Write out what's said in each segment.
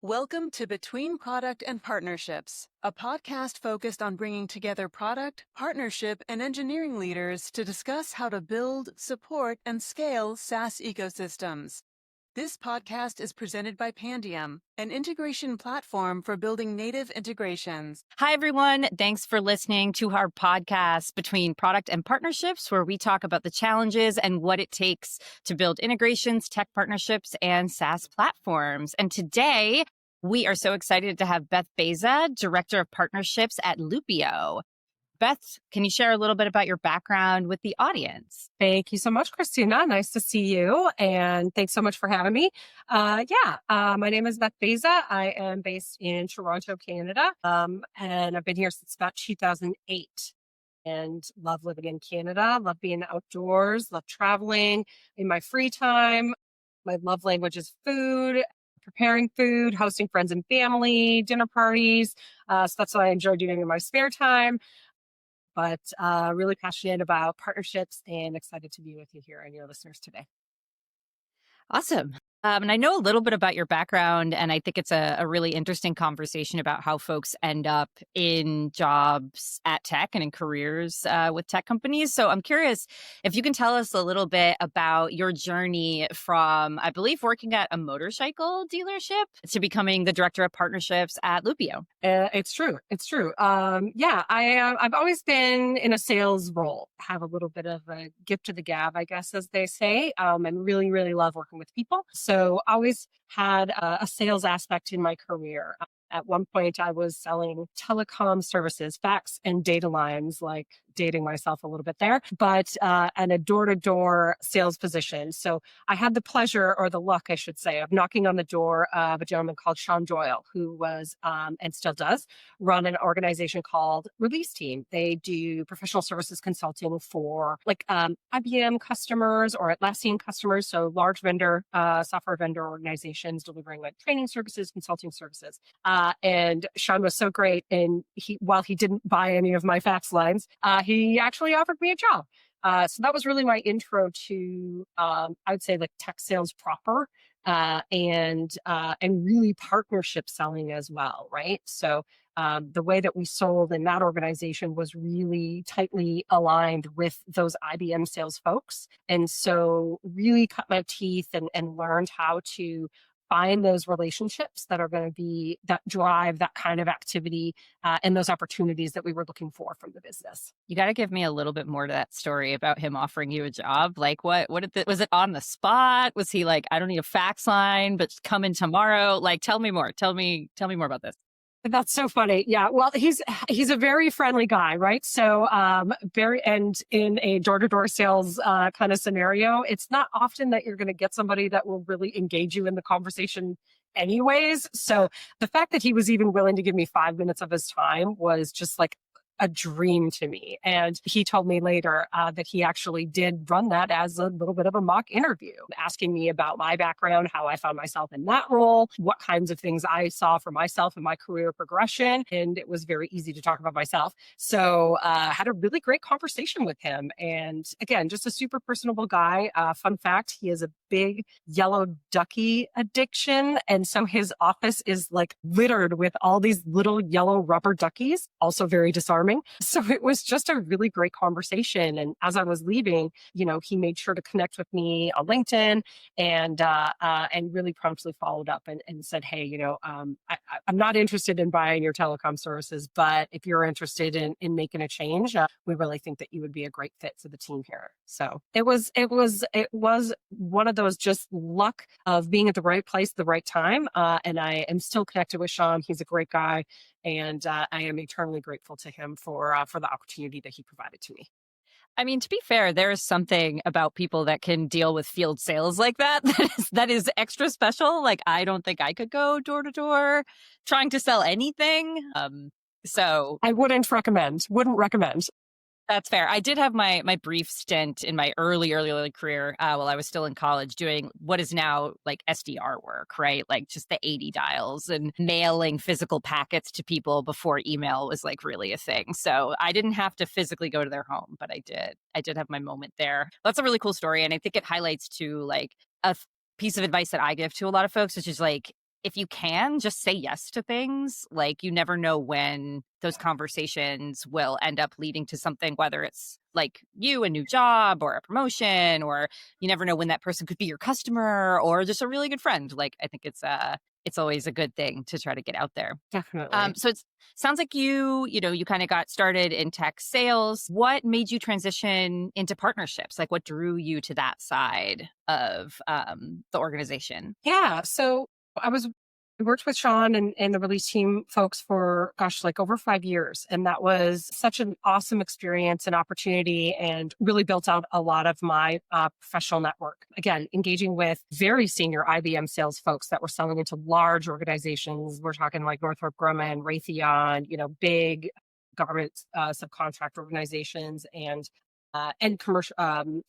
Welcome to Between Product and Partnerships, a podcast focused on bringing together product, partnership, and engineering leaders to discuss how to build, support, and scale SaaS ecosystems. This podcast is presented by Pandium, an integration platform for building native integrations. Hi, everyone. Thanks for listening to our podcast Between Product and Partnerships, where we talk about the challenges and what it takes to build integrations, tech partnerships, and SaaS platforms. And today, we are so excited to have Beth Beese, Director of Partnerships at Loopio. Beth, can you share a little bit about your background with the audience? Thank you so much, Christina. Nice to see you. And thanks so much for having me. My name is Beth Beese. I am based in Toronto, Canada. And I've been here since about 2008 and love living in Canada, love being outdoors, love traveling in my free time. My love language is food, preparing food, hosting friends and family, dinner parties. So that's what I enjoy doing in my spare time. But really passionate about partnerships and excited to be with you here and your listeners today. Awesome. And I know a little bit about your background, and I think it's a really interesting conversation about how folks end up in jobs at tech and in careers with tech companies. So I'm curious if you can tell us a little bit about your journey from, I believe, working at a motorcycle dealership to becoming the Director of Partnerships at Loopio. It's true. I've always been in a sales role, have a little bit of a gift of the gab, I guess, as they say, and really, really love working with people. So always had a sales aspect in my career. At one point, I was selling telecom services, fax and data lines, like dating myself a little bit there, but and a door-to-door sales position. So I had the pleasure, or the luck, I should say, of knocking on the door of a gentleman called Shawn Doyle, who was, and still does, run an organization called ReleaseTEAM. They do professional services consulting for IBM customers or Atlassian customers, so large vendor, software vendor organizations delivering like training services, consulting services. And Shawn was so great. And while he didn't buy any of my fax lines, he actually offered me a job. So that was really my intro to, I would say, like tech sales proper, and really partnership selling as well, right? So the way that we sold in that organization was really tightly aligned with those IBM sales folks. And so really cut my teeth and learned how to find those relationships that are going to be that drive that kind of activity and those opportunities that we were looking for from the business. You got to give me a little bit more to that story about him offering you a job. Like was it on the spot? Was he like, I don't need a fax line, but come in tomorrow? Like, tell me more. Tell me more about this. That's so funny. Yeah. Well, he's a very friendly guy, right? So, and in a door-to-door sales kind of scenario, it's not often that you're going to get somebody that will really engage you in the conversation anyways. So the fact that he was even willing to give me 5 minutes of his time was just like a dream to me. And he told me later that he actually did run that as a little bit of a mock interview, asking me about my background, how I found myself in that role, what kinds of things I saw for myself in my career progression. And it was very easy to talk about myself. So had a really great conversation with him. And again, just a super personable guy. Fun fact, he has a big yellow ducky addiction. And so his office is like littered with all these little yellow rubber duckies, also very disarming. So it was just a really great conversation. And as I was leaving, he made sure to connect with me on LinkedIn and really promptly followed up and said, hey, I'm not interested in buying your telecom services, but if you're interested in making a change, we really think that you would be a great fit for the team here. So it was one of those just luck of being at the right place at the right time. And I am still connected with Shawn. He's a great guy. And I am eternally grateful to him for the opportunity that he provided to me. I mean, to be fair, there is something about people that can deal with field sales like that that is extra special. Like, I don't think I could go door to door trying to sell anything. So I wouldn't recommend. That's fair. I did have my brief stint in my early career while I was still in college doing what is now like SDR work, right? Like just the 80 dials and mailing physical packets to people before email was like really a thing. So I didn't have to physically go to their home, but I did have my moment there. That's a really cool story. And I think it highlights to like a piece of advice that I give to a lot of folks, which is like, if you can, just say yes to things. Like, you never know when those conversations will end up leading to something, whether it's like a new job or a promotion, or you never know when that person could be your customer or just a really good friend. Like, I think it's always a good thing to try to get out there. Definitely. So it sounds like you kind of got started in tech sales. What made you transition into partnerships? Like, what drew you to that side of the organization? Yeah. So I worked with Shawn and the release team folks for, gosh, like over 5 years. And that was such an awesome experience and opportunity, and really built out a lot of my professional network. Again, engaging with very senior IBM sales folks that were selling into large organizations. We're talking like Northrop Grumman, Raytheon, big government subcontract organizations, and commercial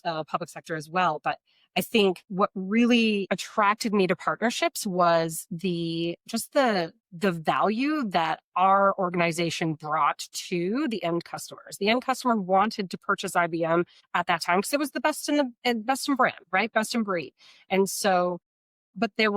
public sector as well. But I think what really attracted me to partnerships was the value that our organization brought to the end customers. The end customer wanted to purchase IBM at that time because it was the best best in brand, right? Best in breed. And so, but there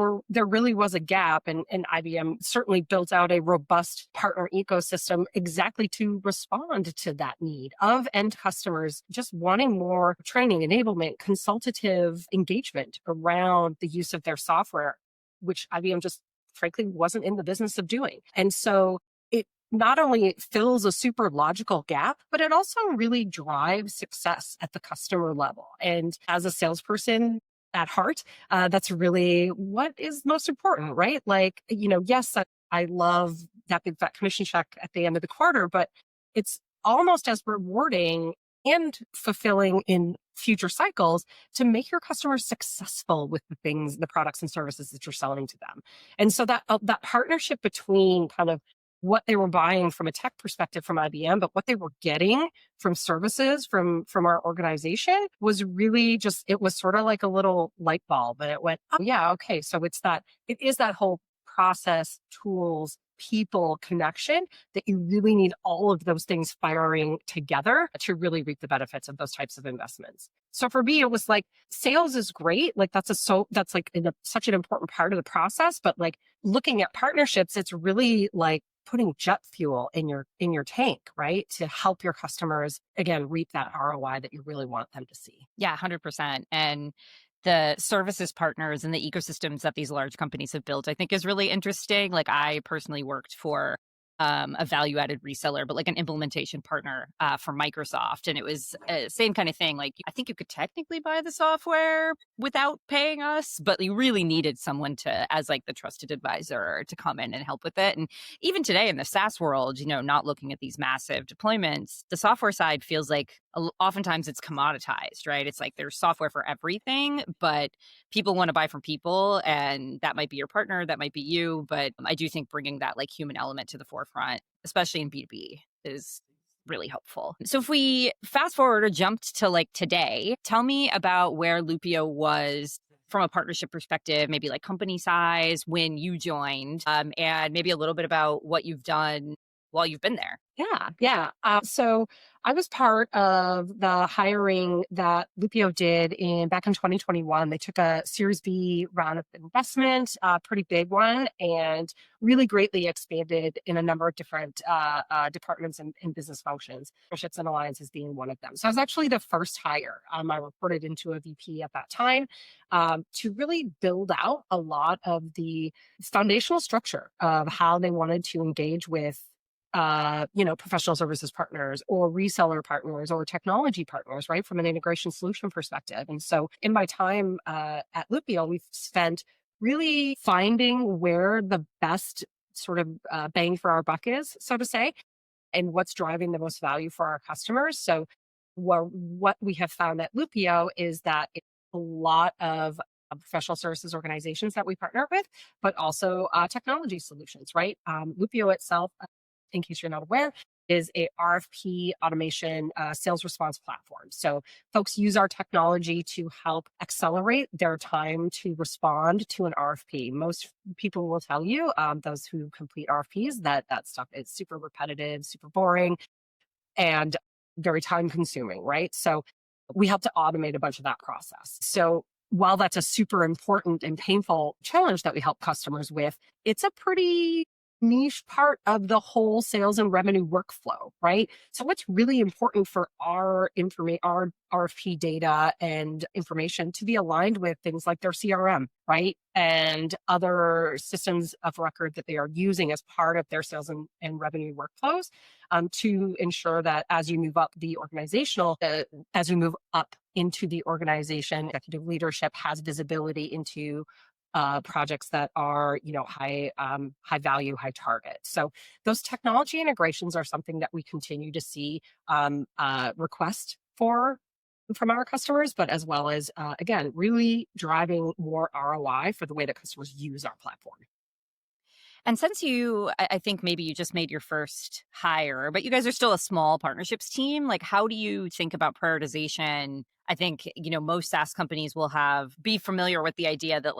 really was a gap, and IBM certainly built out a robust partner ecosystem exactly to respond to that need of end customers just wanting more training, enablement, consultative engagement around the use of their software, which IBM just frankly wasn't in the business of doing. And so it not only fills a super logical gap, but it also really drives success at the customer level. And as a salesperson, at heart, that's really what is most important, right? Like, yes, I love that big fat commission check at the end of the quarter, but it's almost as rewarding and fulfilling in future cycles to make your customers successful with the products and services that you're selling to them. And so that partnership between kind of what they were buying from a tech perspective from IBM, but what they were getting from services from our organization was really it was sort of like a little light bulb. And it went, oh yeah, okay. So it is that whole process, tools, people connection that you really need all of those things firing together to really reap the benefits of those types of investments. So for me, it was like, sales is great. Like that's like such an important part of the process, but like looking at partnerships, it's really like putting jet fuel in your tank, right? To help your customers, again, reap that ROI that you really want them to see. Yeah, 100%. And the services partners and the ecosystems that these large companies have built, I think is really interesting. Like, I personally worked for a value-added reseller, but like an implementation partner for Microsoft. And it was same kind of thing. Like, I think you could technically buy the software without paying us, but you really needed someone as like the trusted advisor to come in and help with it. And even today in the SaaS world, not looking at these massive deployments, the software side feels like oftentimes it's commoditized, right? It's like there's software for everything, but people want to buy from people, and that might be your partner, that might be you. But I do think bringing that like human element to the forefront, especially in B2B, is really helpful. So if we fast forward or jumped to like today, tell me about where Loopio was from a partnership perspective, maybe like company size when you joined, and maybe a little bit about what you've done while you've been there. Yeah. So I was part of the hiring that Loopio did back in 2021. They took a Series B round of investment, a pretty big one, and really greatly expanded in a number of different departments and business functions, partnerships and alliances being one of them. So I was actually the first hire. I reported into a VP at that time to really build out a lot of the foundational structure of how they wanted to engage with professional services partners or reseller partners or technology partners, right? From an integration solution perspective. And so in my time at Loopio, we've spent really finding where the best sort of bang for our buck is, so to say, and what's driving the most value for our customers. So what we have found at Loopio is that it's a lot of professional services organizations that we partner with, but also technology solutions, right? Loopio itself, in case you're not aware, is a RFP automation sales response platform. So folks use our technology to help accelerate their time to respond to an RFP. Most people will tell you, those who complete RFPs, that stuff is super repetitive, super boring, and very time consuming, right? So we help to automate a bunch of that process. So while that's a super important and painful challenge that we help customers with, it's a pretty niche part of the whole sales and revenue workflow, right? So what's really important for our our RFP data and information to be aligned with things like their CRM, right? And other systems of record that they are using as part of their sales and revenue workflows, to ensure that as you move up the as we move up into the organization, executive leadership has visibility into projects that are, high value, high target. So those technology integrations are something that we continue to see request from our customers, but as well as again, really driving more ROI for the way that customers use our platform. And since I think maybe you just made your first hire, but you guys are still a small partnerships team, like how do you think about prioritization? I think, most SaaS companies will be familiar with the idea that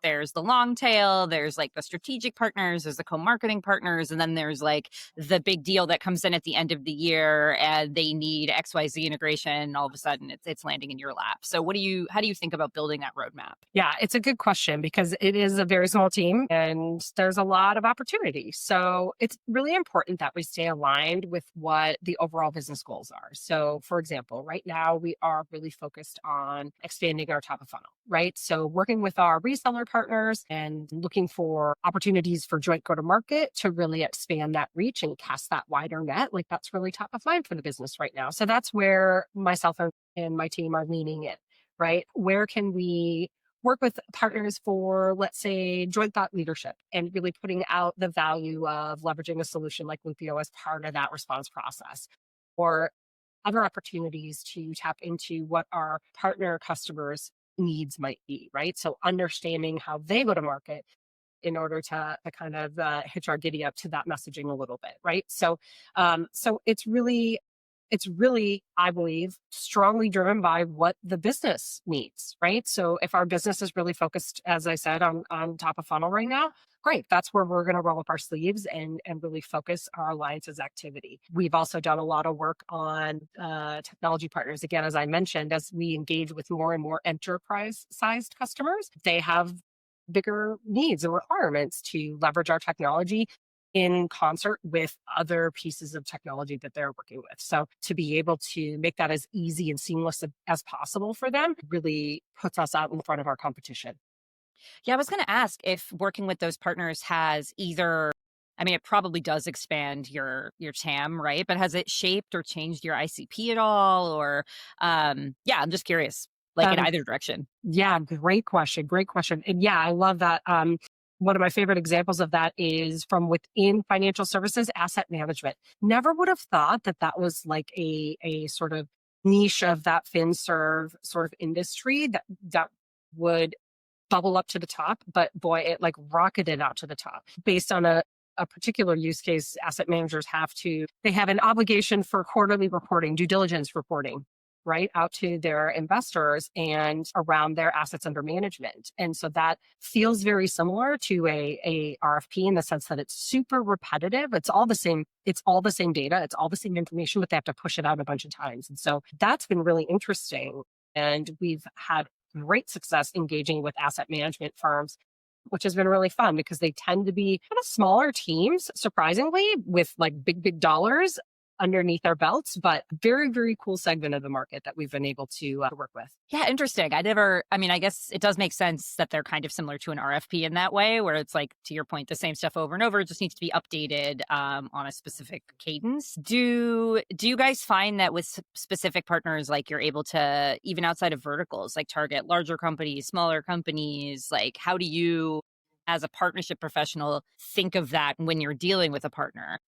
there's the long tail, there's like the strategic partners, there's the co-marketing partners, and then there's like the big deal that comes in at the end of the year and they need XYZ integration. And all of a sudden it's landing in your lap. So how do you think about building that roadmap? Yeah, it's a good question because it is a very small team and there's a lot of opportunity. So it's really important that we stay aligned with what the overall business goals are. So for example, right now we are really focused on expanding our top of funnel, right? So working with our reseller partners and looking for opportunities for joint go-to-market to really expand that reach and cast that wider net. Like that's really top of mind for the business right now. So that's where myself and my team are leaning in, right? Where can we work with partners for, let's say, joint thought leadership and really putting out the value of leveraging a solution like Loopio as part of that response process, or other opportunities to tap into what our partner customers' needs might be, right? So understanding how they go to market in order to kind of hitch our giddy up to that messaging a little bit, right? So it's really, I believe, strongly driven by what the business needs, right? So if our business is really focused, as I said, on top of funnel right now, great. That's where we're going to roll up our sleeves and really focus our alliances activity. We've also done a lot of work on technology partners. Again, as I mentioned, as we engage with more and more enterprise-sized customers, they have bigger needs and requirements to leverage our technology in concert with other pieces of technology that they're working with. So to be able to make that as easy and seamless as possible for them really puts us out in front of our competition. Yeah, I was going to ask if working with those partners has it probably does expand your TAM, right? But has it shaped or changed your ICP at all? Or, I'm just curious, in either direction. Yeah, great question. Great question. And yeah, I love that. One of my favorite examples of that is from within financial services, asset management. Never would have thought that was like a sort of niche of that FinServ sort of industry that would bubble up to the top. But boy, it like rocketed out to the top based on a particular use case. Asset managers they have an obligation for quarterly reporting, due diligence reporting, right, out to their investors and around their assets under management. And so that feels very similar to a RFP in the sense that it's super repetitive. It's all the same data, it's all the same information, but they have to push it out a bunch of times. And so that's been really interesting. And we've had great success engaging with asset management firms, which has been really fun because they tend to be kind of smaller teams, surprisingly, with like big dollars underneath our belts, but very, very cool segment of the market that we've been able to work with. Yeah, interesting. I guess it does make sense that they're kind of similar to an RFP in that way, where it's like, to your point, the same stuff over and over. It just needs to be updated on a specific cadence. Do you guys find that with specific partners, like you're able to, even outside of verticals, like target larger companies, smaller companies? Like, how do you, as a partnership professional, think of that when you're dealing with a partner?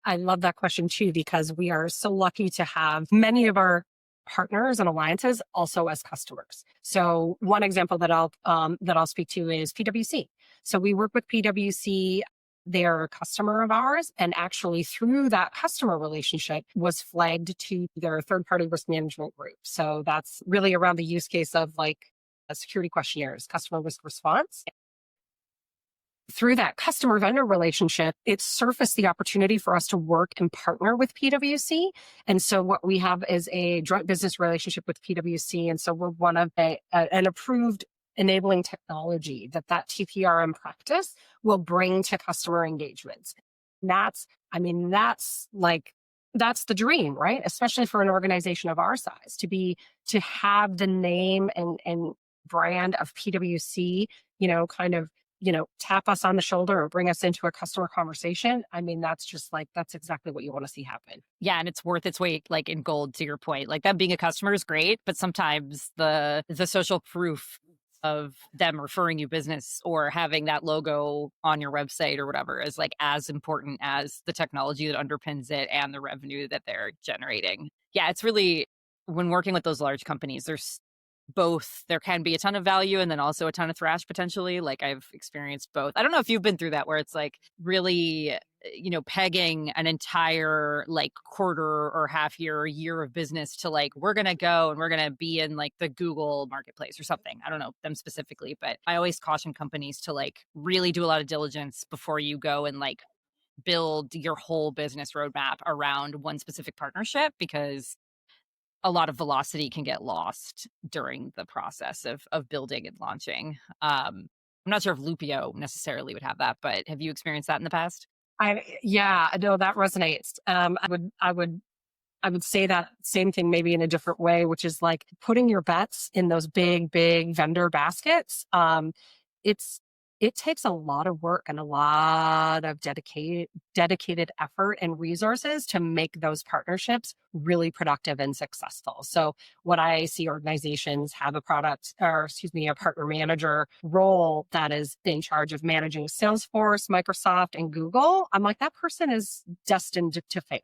I love that question too, because we are so lucky to have many of our partners and alliances also as customers. So one example that I'll speak to is PwC. So we work with PwC. They're a customer of ours, and actually through that customer relationship was flagged to their third-party risk management group. So that's really around the use case of like security questionnaires, customer risk response. through that customer vendor relationship, it surfaced the opportunity for us to work and partner with PwC. And so what we have is a joint business relationship with PwC. And so we're one of an approved enabling technology that TPRM practice will bring to customer engagements. And that's the dream, right? Especially for an organization of our size, to have the name and brand of PwC, tap us on the shoulder or bring us into a customer conversation. That's exactly what you want to see happen. Yeah, and it's worth its weight like in gold, to your point. Like, them being a customer is great, but sometimes the social proof of them referring you business or having that logo on your website or whatever is like as important as the technology that underpins it and the revenue that they're generating. Yeah, it's really, when working with those large companies, there can be a ton of value and then also a ton of thrash potentially. Like, I've experienced both. I don't know if you've been through that, where it's like really, pegging an entire like quarter or half year or year of business to like, we're going to go and we're going to be in like the Google marketplace or something. I don't know them specifically, but I always caution companies to like really do a lot of diligence before you go and like build your whole business roadmap around one specific partnership, because a lot of velocity can get lost during the process of building and launching. I'm not sure if Loopio necessarily would have that, but have you experienced that in the past? Yeah, no, that resonates. I would say that same thing, maybe in a different way, which is like putting your bets in those big vendor baskets. It takes a lot of work and a lot of dedicated effort and resources to make those partnerships really productive and successful. So when I see organizations have a partner manager role that is in charge of managing Salesforce, Microsoft, and Google, I'm like, that person is destined to fail,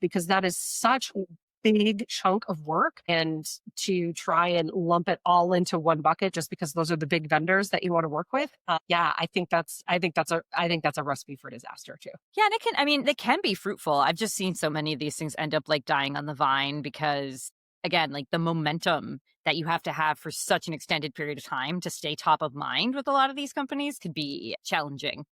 because that is such a big chunk of work, and to try and lump it all into one bucket just because those are the big vendors that you want to work with. I think that's a recipe for disaster too. Yeah, and they can be fruitful. I've just seen so many of these things end up like dying on the vine because, again, like the momentum that you have to have for such an extended period of time to stay top of mind with a lot of these companies could be challenging.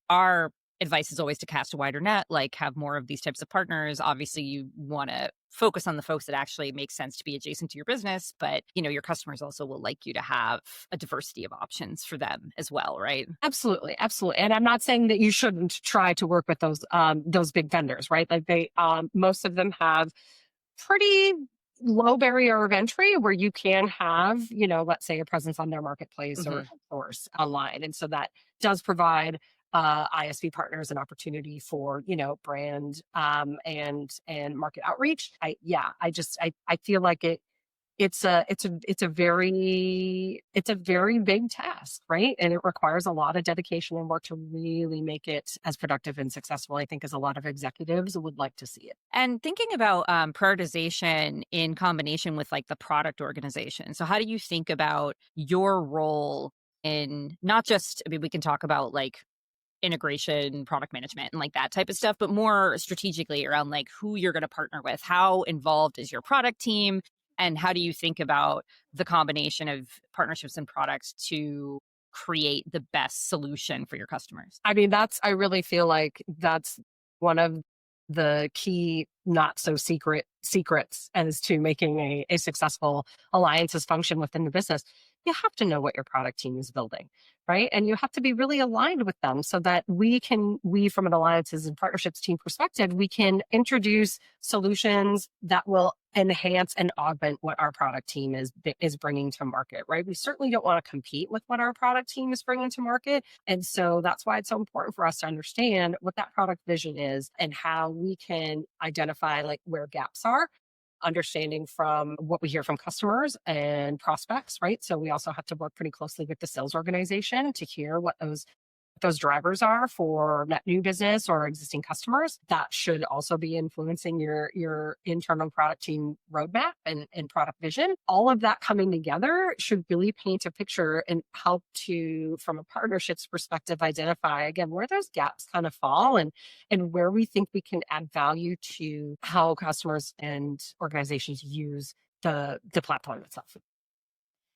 Our advice is always to cast a wider net, like have more of these types of partners. Obviously, you want to focus on the folks that actually make sense to be adjacent to your business, but your customers also will like you to have a diversity of options for them as well, right? Absolutely. And I'm not saying that you shouldn't try to work with those big vendors, right? Like most of them have pretty low barrier of entry where you can have, let's say a presence on their marketplace or source online. And so that does provide ISV partners an opportunity for, brand and market outreach. I feel like it's a very big task, right? And it requires a lot of dedication and work to really make it as productive and successful, I think, as a lot of executives would like to see it. And thinking about prioritization in combination with like the product organization. So how do you think about your role in not just, we can talk about like integration, product management, and like that type of stuff, but more strategically around like who you're going to partner with. How involved is your product team? And how do you think about the combination of partnerships and products to create the best solution for your customers? I really feel like that's one of the key not so secrets as to making a successful alliances function within the business. You have to know what your product team is building, right? And you have to be really aligned with them so that we from an alliances and partnerships team perspective, we can introduce solutions that will enhance and augment what our product team is bringing to market, right? We certainly don't want to compete with what our product team is bringing to market. And so that's why it's so important for us to understand what that product vision is and how we can identify like where gaps are, understanding from what we hear from customers and prospects, right? So we also have to work pretty closely with the sales organization to hear what those drivers are for net new business or existing customers. That should also be influencing your internal product team roadmap and product vision. All of that coming together should really paint a picture and help to, from a partnerships perspective, identify again where those gaps kind of fall and where we think we can add value to how customers and organizations use the platform itself.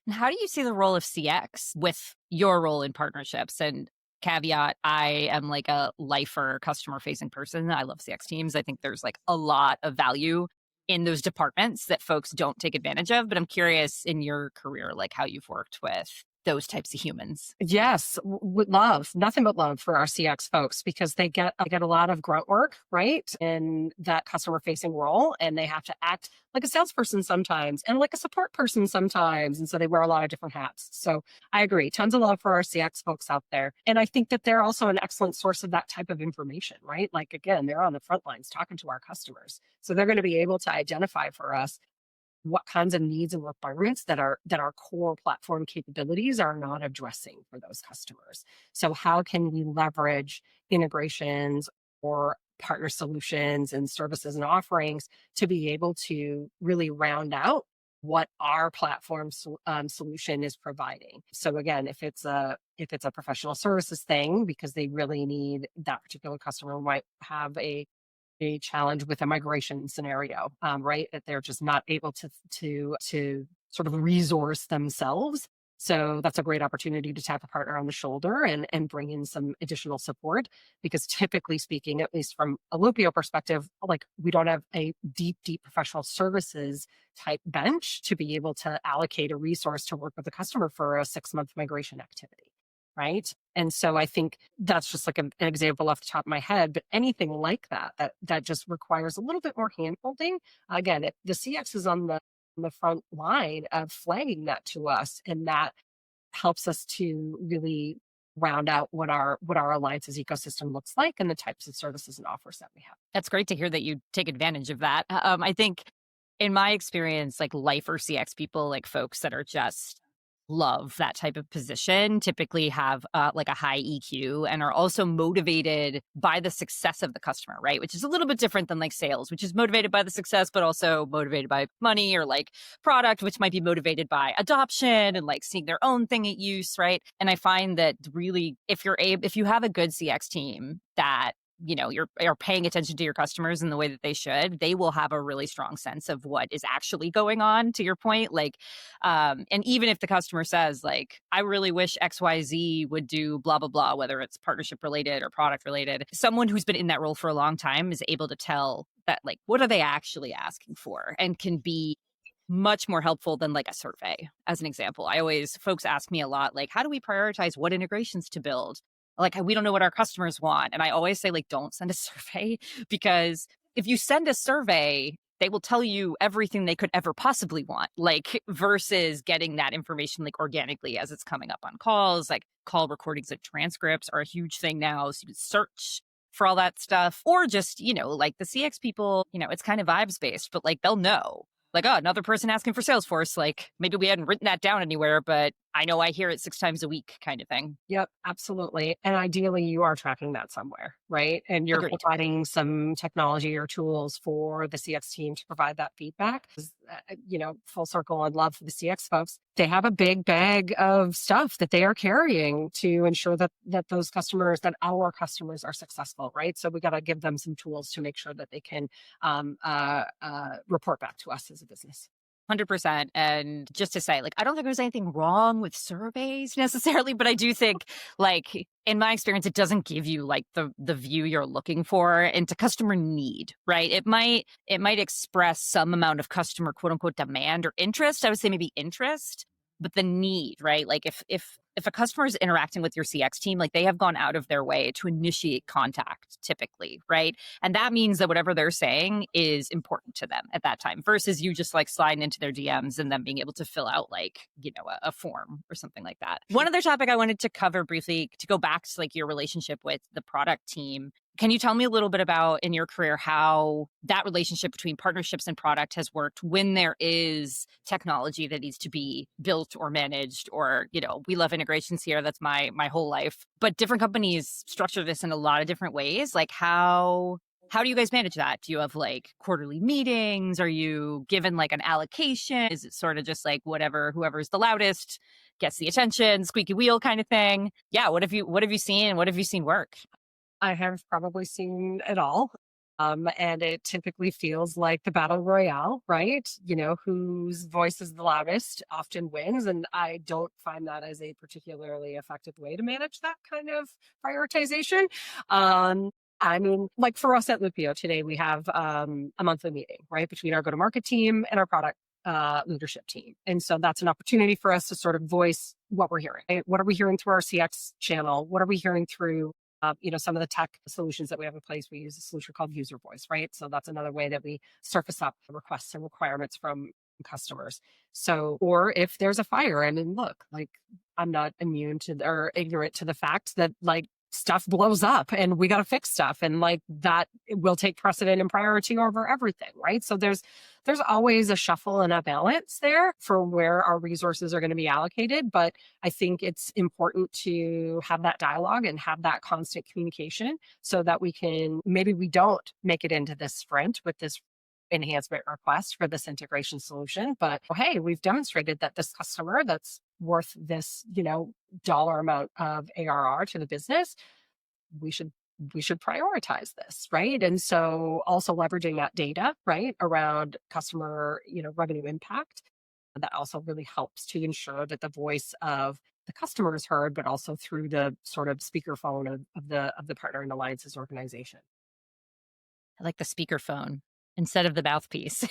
And how do you see the role of CX with your role in partnerships? And Caveat, I am like a lifer customer facing person. I love CX teams. I think there's like a lot of value in those departments that folks don't take advantage of. But I'm curious in your career, like how you've worked with those types of humans. Yes, with love, nothing but love for our CX folks because they get a lot of grunt work, right, in that customer facing role, and they have to act like a salesperson sometimes and like a support person sometimes, and so they wear a lot of different hats. So I agree, tons of love for our CX folks out there, and I think that they're also an excellent source of that type of information, right? Like again, they're on the front lines talking to our customers, so they're going to be able to identify for us what kinds of needs and requirements that our core platform capabilities are not addressing for those customers. So how can we leverage integrations or partner solutions and services and offerings to be able to really round out what our platform solution is providing? So again, if it's a professional services thing because they really need that particular customer might have a challenge with a migration scenario, right? That they're just not able to sort of resource themselves. So that's a great opportunity to tap a partner on the shoulder and bring in some additional support. Because typically speaking, at least from a Loopio perspective, like we don't have a deep professional services type bench to be able to allocate a resource to work with the customer for a 6-month migration activity. Right. And so I think that's just like an example off the top of my head, but anything like that just requires a little bit more hand holding. Again, the CX is on the front line of flagging that to us, and that helps us to really round out what our alliances ecosystem looks like and the types of services and offers that we have. That's great to hear that you take advantage of that. I think in my experience, like lifer CX people, like folks that are just love that type of position typically have like a high EQ and are also motivated by the success of the customer, right? Which is a little bit different than like sales, which is motivated by the success, but also motivated by money, or like product, which might be motivated by adoption and like seeing their own thing at use, right? And I find that really, if you have a good CX team that you're paying attention to your customers in the way that they should, they will have a really strong sense of what is actually going on, to your point. Like, and even if the customer says like, I really wish XYZ would do blah, blah, blah, whether it's partnership related or product related, someone who's been in that role for a long time is able to tell that, like, what are they actually asking for, and can be much more helpful than like a survey. As an example, folks ask me a lot, like, how do we prioritize what integrations to build? Like, we don't know what our customers want. And I always say, like, don't send a survey, because if you send a survey, they will tell you everything they could ever possibly want, like, versus getting that information like organically as it's coming up on calls. Like, call recordings and transcripts are a huge thing now. So you can search for all that stuff, or just, like the CX people, it's kind of vibes based, but like they'll know. Like, oh, another person asking for Salesforce. Like, maybe we hadn't written that down anywhere, but I know I hear it 6 times a week, kind of thing. Yep, absolutely. And ideally, you are tracking that somewhere, right? And you're Agreed. providing some technology or tools for the CX team to provide that feedback. Full circle and love for the CX folks. They have a big bag of stuff that they are carrying to ensure that our customers are successful, right? So we got to give them some tools to make sure that they can report back to us as a business. 100%. And just to say, like, I don't think there's anything wrong with surveys necessarily, but I do think, like, in my experience, it doesn't give you like the view you're looking for into customer need, right? It might express some amount of customer quote unquote demand or interest. I would say maybe interest, but the need, right? Like if a customer is interacting with your CX team, like they have gone out of their way to initiate contact typically, right? And that means that whatever they're saying is important to them at that time, versus you just like sliding into their DMs and them being able to fill out like, a form or something like that. One other topic I wanted to cover briefly, to go back to like your relationship with the product team. Can you tell me a little bit about, in your career, how that relationship between partnerships and product has worked when there is technology that needs to be built or managed? Or, we love integrations here. That's my whole life. But different companies structure this in a lot of different ways. Like, how do you guys manage that? Do you have like quarterly meetings? Are you given like an allocation? Is it sort of just like whoever's the loudest gets the attention, squeaky wheel kind of thing? Yeah. What have you seen? What have you seen work? I have probably seen it all. And it typically feels like the battle royale, right? Whose voice is the loudest often wins. And I don't find that as a particularly effective way to manage that kind of prioritization. I mean, like for us at Loopio today, we have a monthly meeting, right, between our go-to-market team and our product leadership team. And so that's an opportunity for us to sort of voice what we're hearing. Right? What are we hearing through our CX channel? What are we hearing through some of the tech solutions that we have in place? We use a solution called User Voice, right? So that's another way that we surface up the requests and requirements from customers. So, or if there's a fire, and then look, like I'm not immune to or ignorant to the fact that like stuff blows up and we got to fix stuff, and like that will take precedent and priority over everything, right? So there's always a shuffle and a balance there for where our resources are going to be allocated. But I think it's important to have that dialogue and have that constant communication so that maybe we don't make it into this sprint with this enhancement request for this integration solution. But hey, we've demonstrated that this customer that's worth this, dollar amount of ARR to the business, we should prioritize this, right? And so also leveraging that data, right, around customer, revenue impact, that also really helps to ensure that the voice of the customer is heard, but also through the sort of speakerphone of the partner and alliances organization. I like the speakerphone instead of the mouthpiece.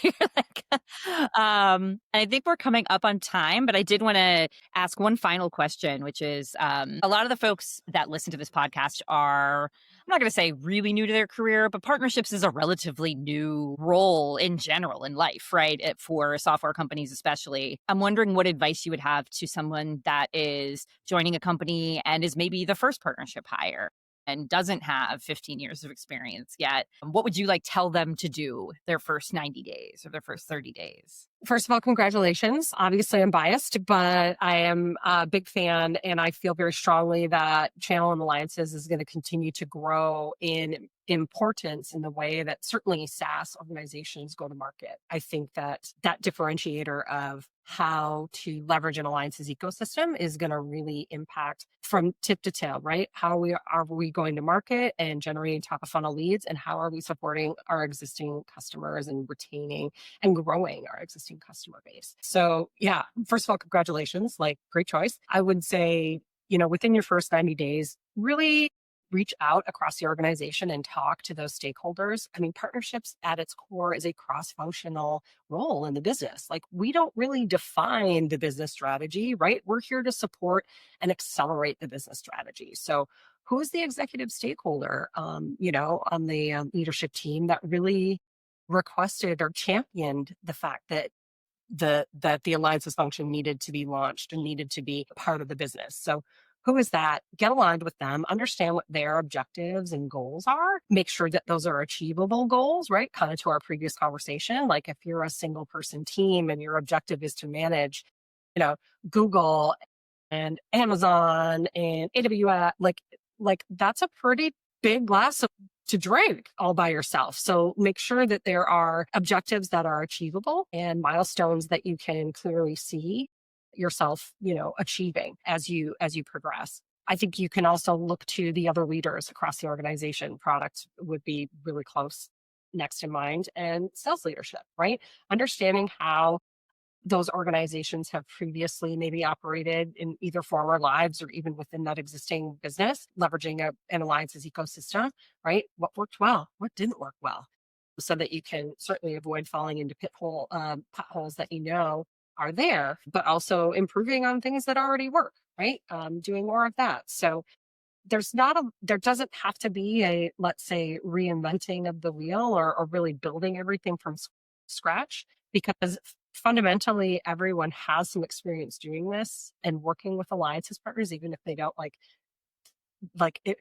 And I think we're coming up on time, but I did want to ask one final question, which is a lot of the folks that listen to this podcast are, I'm not going to say really new to their career, but partnerships is a relatively new role in general in life, right? For software companies, especially. I'm wondering what advice you would have to someone that is joining a company and is maybe the first partnership hire and doesn't have 15 years of experience yet. What would you tell them to do their first 90 days or their first 30 days? First of all, congratulations. Obviously, I'm biased, but I am a big fan, and I feel very strongly that channel and alliances is going to continue to grow in importance in the way that certainly SaaS organizations go to market. I think that differentiator of how to leverage an alliances ecosystem is going to really impact from tip to tail, right? How are we going to market and generating top of funnel leads, and how are we supporting our existing customers and retaining and growing our existing customer base? So yeah, first of all, congratulations, great choice. I would say, within your first 90 days, really reach out across the organization and talk to those stakeholders. I mean, partnerships at its core is a cross-functional role in the business. We don't really define the business strategy, right? We're here to support and accelerate the business strategy. So who is the executive stakeholder, on the leadership team that really requested or championed the fact that the alliances function needed to be launched and needed to be part of the business? So who is that? Get aligned with them, understand what their objectives and goals are, make sure that those are achievable goals, right? Kind of to our previous conversation. If you're a single person team and your objective is to manage, Google and Amazon and AWS, that's a pretty big glass to drink all by yourself. So make sure that there are objectives that are achievable and milestones that you can clearly see yourself, achieving as you progress. I think you can also look to the other leaders across the organization. Product would be really close next in mind, and sales leadership, right? Understanding how those organizations have previously maybe operated in either former lives or even within that existing business, leveraging an alliances ecosystem, right? What worked well? What didn't work well? So that you can certainly avoid falling into potholes that are there, but also improving on things that already work, right? Doing more of that. So there doesn't have to be let's say, reinventing of the wheel or really building everything from scratch, because fundamentally everyone has some experience doing this and working with alliances partners, even if they don't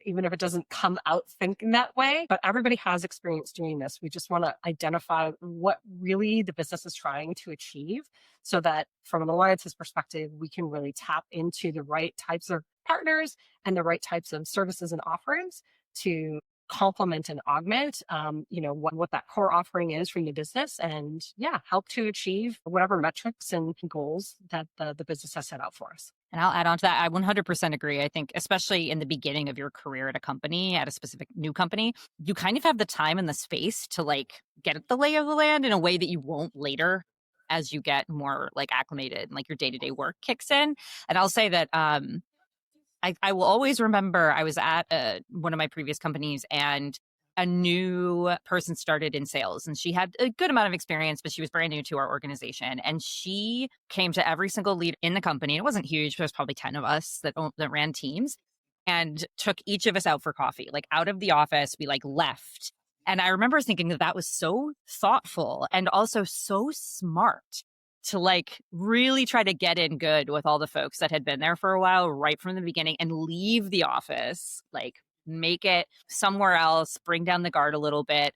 even if it doesn't come out thinking that way, but everybody has experience doing this. We just want to identify what really the business is trying to achieve so that from an alliances perspective, we can really tap into the right types of partners and the right types of services and offerings to complement and augment, what that core offering is for your business, and help to achieve whatever metrics and goals that the business has set out for us. And I'll add on to that. I 100% agree. I think, especially in the beginning of your career at a company, at a specific new company, you kind of have the time and the space to like get the lay of the land in a way that you won't later as you get more like acclimated and like your day-to-day work kicks in. And I'll say that I will always remember I was at one of my previous companies and a new person started in sales, and she had a good amount of experience, but she was brand new to our organization. And she came to every single lead in the company. It wasn't huge, but there was probably 10 of us that ran teams, and took each of us out for coffee, like out of the office. We like left. And I remember thinking that was so thoughtful and also so smart to like really try to get in good with all the folks that had been there for a while right from the beginning and leave the office, like make it somewhere else, bring down the guard a little bit.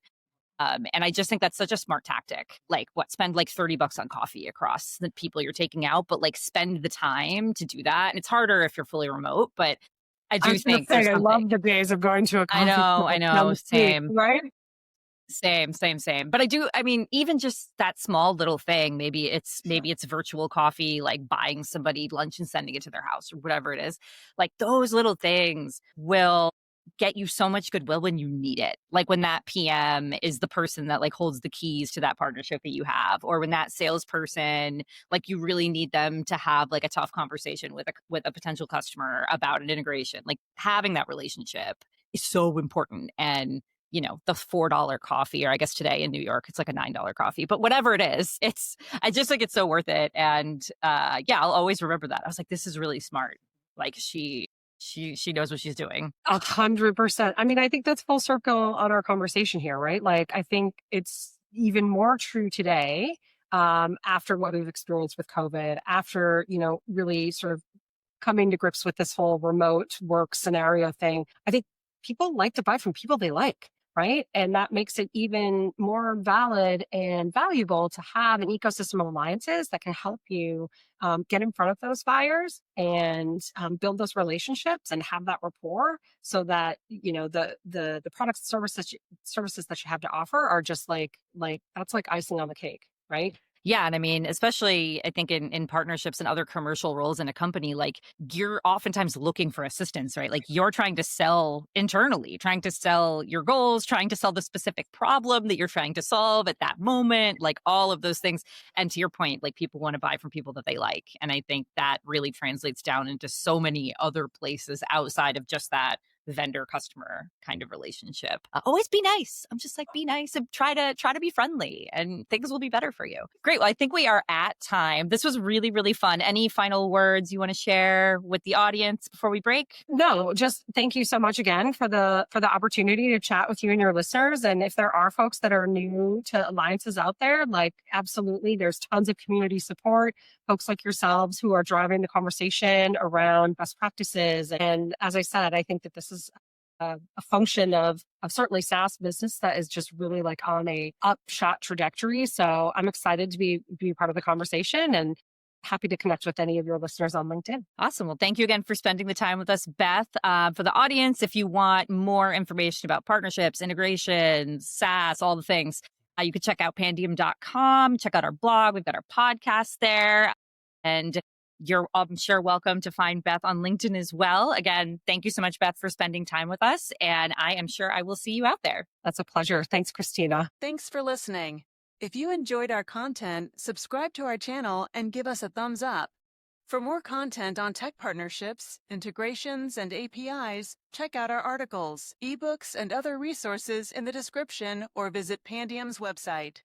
And I just think that's such a smart tactic. Like spend like $30 on coffee across the people you're taking out, but like spend the time to do that. And it's harder if you're fully remote, but I do think I love the days of going to a coffee. I know, same. Right? Same. But I mean, even just that small little thing, maybe it's virtual coffee, like buying somebody lunch and sending it to their house or whatever it is. Like those little things will get you so much goodwill when you need it. Like when that PM is the person that like holds the keys to that partnership that you have, or when that salesperson, like you really need them to have like a tough conversation with a potential customer about an integration. Like having that relationship is so important. And the $4 coffee, or I guess today in New York, it's like a $9 coffee, but whatever it is, I just think it's so worth it. And I'll always remember that. I was like, this is really smart. Like she knows what she's doing. 100%. I mean, I think that's full circle on our conversation here, right? Like, I think it's even more true today, after what we've experienced with COVID, after, really sort of coming to grips with this whole remote work scenario thing. I think people like to buy from people they like. Right. And that makes it even more valid and valuable to have an ecosystem of alliances that can help you get in front of those buyers and build those relationships and have that rapport, so that, the products and services that you have to offer are just like that's like icing on the cake. Right. Yeah. And I mean, especially I think in partnerships and other commercial roles in a company, like you're oftentimes looking for assistance, right? Like you're trying to sell internally, trying to sell your goals, trying to sell the specific problem that you're trying to solve at that moment, like all of those things. And to your point, like people want to buy from people that they like. And I think that really translates down into so many other places outside of just that vendor customer kind of relationship. Always be nice. I'm just like, be nice and try to be friendly, and things will be better for you. Great. Well, I think we are at time. This was really, really fun. Any final words you want to share with the audience before we break? No, just thank you so much again for the opportunity to chat with you and your listeners. And if there are folks that are new to alliances out there, like absolutely, there's tons of community support, folks like yourselves who are driving the conversation around best practices. And as I said, I think that this is a function of certainly SaaS business that is just really like on a upshot trajectory. So I'm excited to be part of the conversation, and happy to connect with any of your listeners on LinkedIn. Awesome. Well, thank you again for spending the time with us, Beth. For the audience, if you want more information about partnerships, integrations, SaaS, all the things, you can check out pandium.com, check out our blog. We've got our podcast there. And you're, I'm sure, welcome to find Beth on LinkedIn as well. Again, thank you so much, Beth, for spending time with us. And I am sure I will see you out there. That's a pleasure. Thanks, Cristina. Thanks for listening. If you enjoyed our content, subscribe to our channel and give us a thumbs up. For more content on tech partnerships, integrations, and APIs, check out our articles, ebooks, and other resources in the description, or visit Pandium's website.